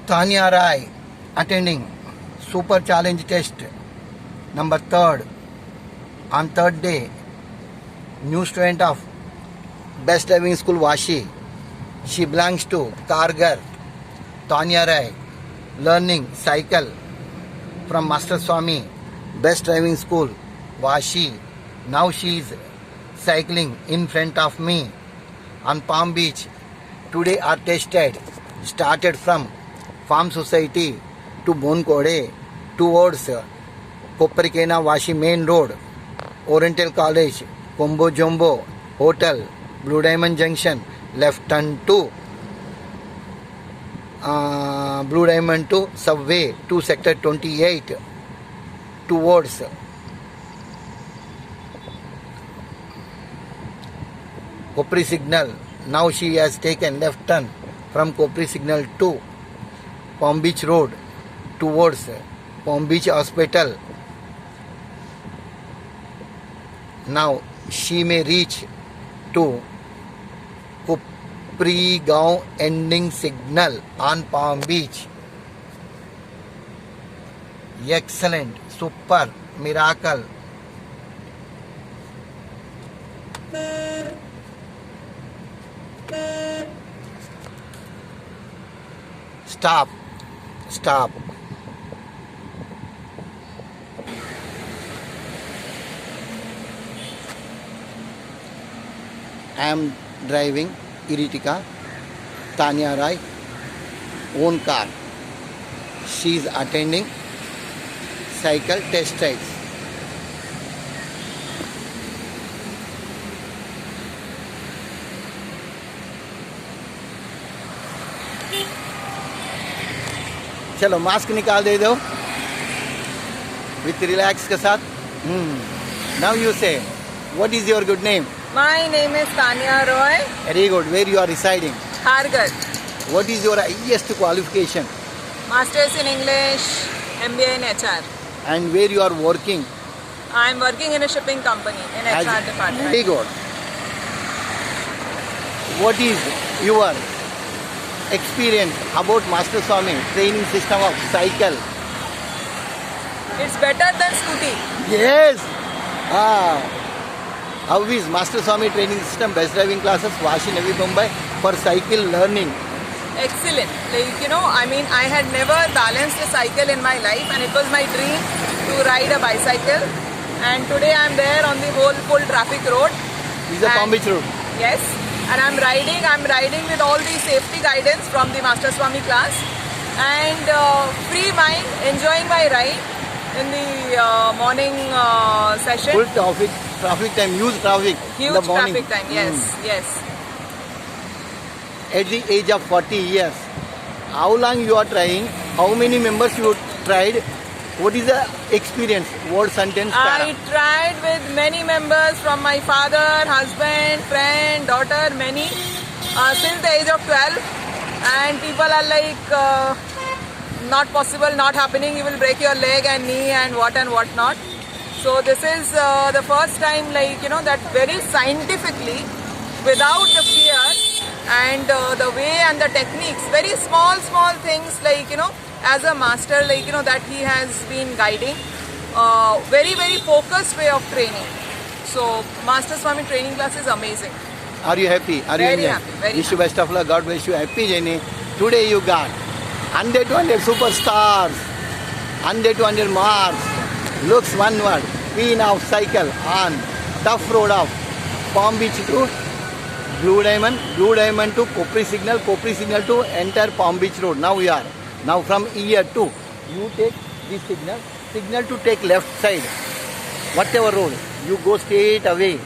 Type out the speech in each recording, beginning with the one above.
Tanya Rai attending Super Challenge Test number 3rd on 3rd day. New student of Best Driving School Vashi. She belongs to Kargar. Tanya Rai learning cycle from Master Swami Best Driving School Vashi. Now she is cycling in front of me on Palm Beach. Today our test ride started from Farm Society to Bonkode towards Koparikena Vashi Main Road, Oriental College, Combo Jumbo Hotel, Blue Diamond Junction, left turn to Blue Diamond to Subway to Sector 28 towards Kopri Signal. Now she has taken left turn from Kopri Signal to Palm Beach Road towards Palm Beach Hospital. Now she may reach to Kopri Gaon ending signal on Palm Beach. Excellent, super, miracle. Stop. Stop. I am driving Ertiga, Tanya Rai, own car. She is attending cycle test rides. चलो mask निकाल दे दो with relax के साथ. Now you say, what is your good name? My name is Tanya Roy. Very good. Where you are residing? Khargar. What is your highest qualification? Masters in English, MBA in HR. And where you are working? I am working in a shipping company in HR department. Very good. What is your experience about Master Swami training system of cycle? It's better than scooty. Yes. How is Master Swami training system best driving classes Vashi Navi Mumbai for cycle learning? Excellent. I had never balanced a cycle in my life, and it was my dream to ride a bicycle. And today I am there on the whole full traffic road. This is a Palm Beach road. Yes. And I'm riding with all the safety guidance from the Master Swami class, and free mind, enjoying my ride in the morning session. Full traffic time, huge traffic. Huge traffic time, yes, yes. At the age of 40 years, how long you are trying? How many members you tried? What is the experience? Word sentence? I tried with many members from my father, husband, friend, daughter, many since the age of 12, and people are like, not possible, not happening, you will break your leg and knee and what not. So this is the first time, that very scientifically, without the fear and the way and the techniques, very small things, as a master, that he has been guiding, very focused way of training. So Master Swami training class is amazing. Are you happy? Are very you happy? Very Wish you best of luck. God bless you. Happy journey. Today you got 100 to 100 superstars, 100 to 100 marks. Looks one word. Queen of cycle on tough road of Palm Beach to Blue Diamond to Kopri Signal to enter Palm Beach Road. Now we are. Now from here to, you take this signal to take left side. Whatever road, you go straight away.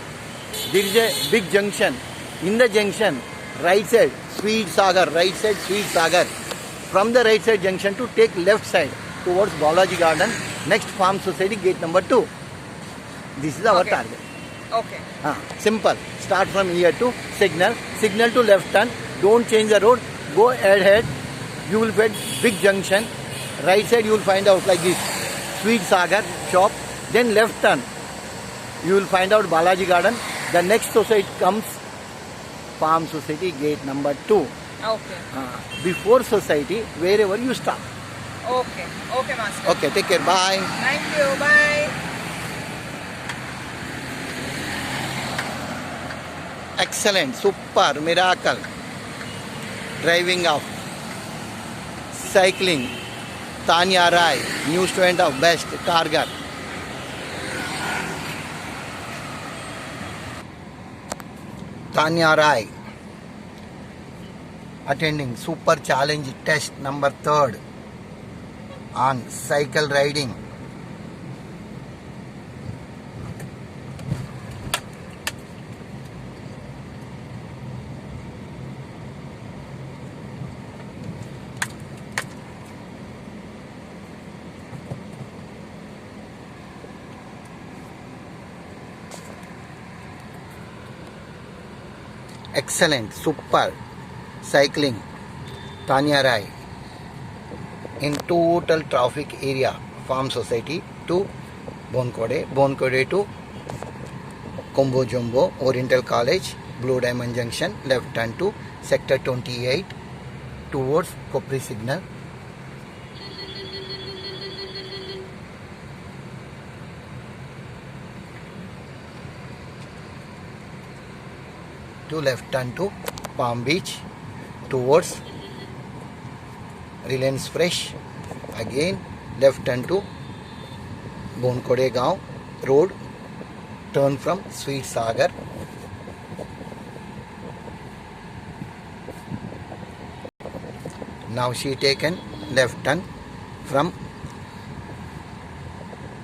There is a big junction. In the junction, right side, Sweet Sagar, right side, Sweet Sagar. From the right side junction to take left side towards Balaji Garden, next Farm Society, gate number 2. This is our target. Okay. Simple. Start from here to signal to left turn. Don't change the road. Go ahead. You will find big junction. Right side you will find out like this, Sweet Sagar shop. Then left turn. You will find out Balaji Garden. The next society comes Farm Society, gate number 2. Okay. Before society, wherever you stop. Okay. Okay, master. Okay, take care. Bye. Thank you. Bye. Excellent, super, miracle. Driving off, cycling. Tanya Rai, new student of Best Target. Tanya Rai, attending super challenge test number 3rd on cycle riding. Excellent, super cycling. Tanya Rai in total traffic area, Farm Society to Bonkode, Bonkode to Combo Jumbo, Oriental College, Blue Diamond Junction, left turn to Sector 28 towards Kopri Signal. To left turn to Palm Beach towards Reliance Fresh. Again left turn to Bonkode Gaon Road. Turn from Sweet Sagar. Now she taken left turn from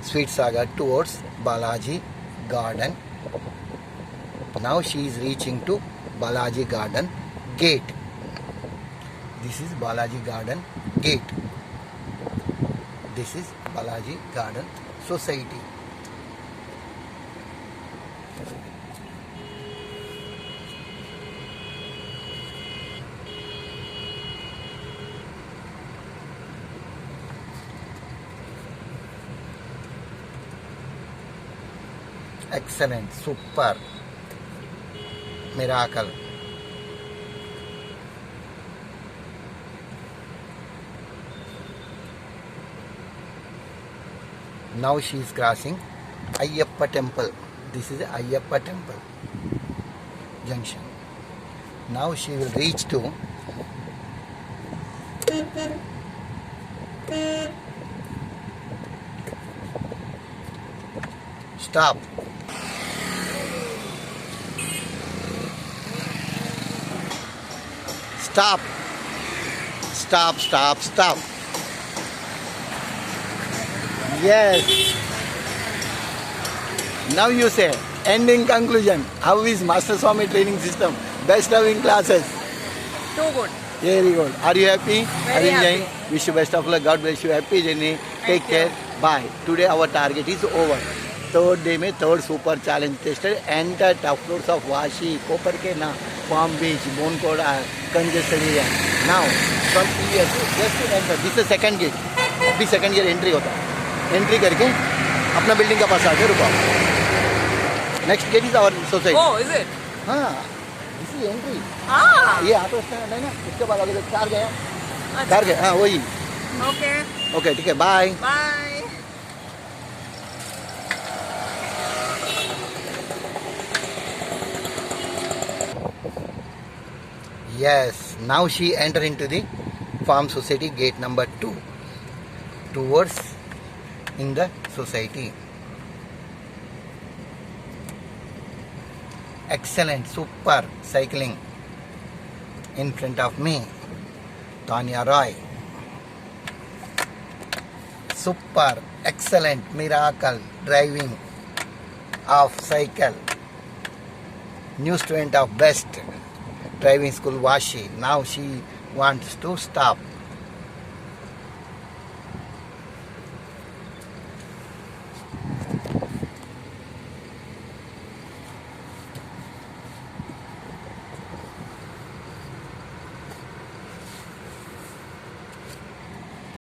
Sweet Sagar towards Balaji Garden. Now she is reaching to Balaji Garden gate. This is Balaji Garden gate. This is Balaji Garden Society. Excellent, super, miracle. Now she is crossing Ayyappa Temple. This is Ayyappa Temple junction. Now she will reach to stop. Stop. Stop, stop, stop. Yes. Now you say, ending conclusion. How is Master Swami training system? Best driving classes. Too good. Very good. Are you happy? Are you enjoying? happy. Wish you best of luck. God bless you. Happy journey. Take Thank care. you. Bye. Today our target is over. Third day में third super challenge tested. Enter top floors of Vashi, Koperkena, Palm Beach, Bonkoda, congested area. Now from here just to enter. This is second gate. अभी second gate entry होता है. Entry करके अपना building का पास आके रुको. Next gate is our society. Oh, is it? हाँ. This is entry. Ah. ये ऑटो स्टैंड है ना. इसके बाद आगे कार गया. अच्छा. कार गया. हाँ वही. Okay. Okay, ठीक है. Bye. Bye. Yes, now she enter into the Farm Society gate number 2 towards in the society. Excellent, super cycling in front of me. Tanya Roy. Super, excellent, miracle driving of cycle. New student of Best Driving School Vashi. Now she wants to stop.